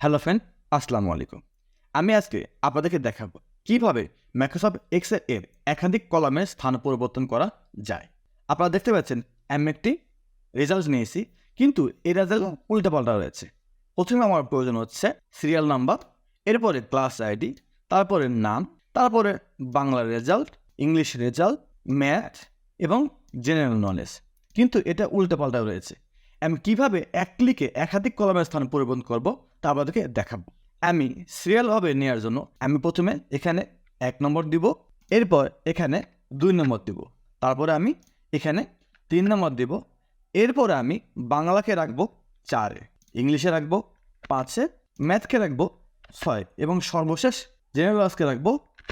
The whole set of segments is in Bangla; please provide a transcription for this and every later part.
হ্যালো ফ্রেন্ড, আসসালামু আলাইকুম। আমি আজকে আপনাদেরকে দেখাবো কিভাবে মাইক্রোসফট এক্সেল এর একাধিক কলামের স্থান পরিবর্তন করা যায়। আপনারা দেখতে পাচ্ছেন আমি একটি রেজাল্ট নিয়েছি, কিন্তু এই রেজাল্ট উল্টাপাল্টা রয়েছে। প্রথমে আমার প্রয়োজন হচ্ছে সিরিয়াল নাম্বার, এরপরে ক্লাস আইডি, তারপরে নাম, তারপরে Bangla result, English result, math এবং জেনারেল নলেজ। কিন্তু এটা উল্টাপাল্টা রয়েছে। আমি কিভাবে এক ক্লিকে একাধিক কলামের স্থান পরিবর্তন করব তা আপনাদেরকে দেখাবো। আমি সিরিয়ালভাবে নেওয়ার জন্য আমি প্রথমে এখানে 1 নম্বর দিব, এরপর এখানে 2 নম্বর দিব, তারপরে আমি এখানে 3 নম্বর দিব, এরপরে আমি বাংলাকে রাখবো 4-এ, ইংলিশে রাখবো 5-এ, ম্যাথকে রাখবো 6 এবং সর্বশেষ জেনারেল নলেজকে রাখবো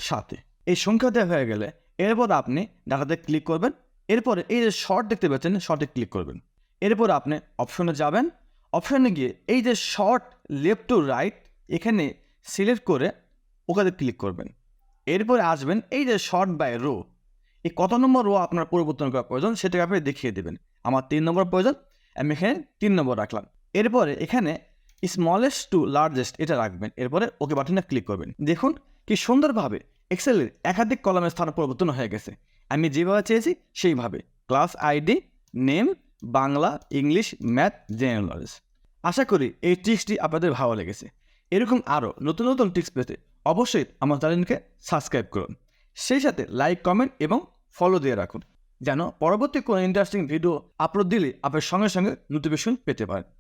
7-এ। এই সংখ্যা দেওয়া হয়ে গেলে এরপর আপনি ডাটাতে ক্লিক করবেন, এরপরে এই যে শর্ট দেখতে পাচ্ছেন শর্টে ক্লিক করবেন, এরপর আপনি অপশনে যাবেন, অপশনে গিয়ে এই যে শর্ট লেফট টু রাইট এখানে সিলেক্ট করে ওখানে ক্লিক করবেন। এরপরে আসবেন এই যে শর্ট বাই রো, এই কত নম্বর রো আপনার পরিবর্তন করা প্রয়োজন সেটাকে আপনি দেখিয়ে দেবেন। আমার 3 নম্বর প্রয়োজন, আমি এখানে 3 নম্বর রাখলাম। এরপরে এখানে স্মলেস্ট টু লার্জেস্ট এটা রাখবেন, এরপরে ওকে বাটনে ক্লিক করবেন। দেখুন কি সুন্দরভাবে এক্সেলের একাধিক কলামের স্থান পরিবর্তন হয়ে গেছে। আমি যেভাবে চেয়েছি সেইভাবে, class ID, name, Bangla, English, math, general knowledge. আশা করি এই ট্রিক্সটি আপনাদের ভালো লেগেছে। এরকম আরও নতুন নতুন ট্রিক্স পেতে অবশ্যই আমার চ্যানেলকে সাবস্ক্রাইব করুন, সেই সাথে লাইক, কমেন্ট এবং ফলো দিয়ে রাখুন, যেন পরবর্তী কোনো ইন্টারেস্টিং ভিডিও আপলোড দিলে আপনার সঙ্গে সঙ্গে নোটিফিকেশন পেতে পারেন।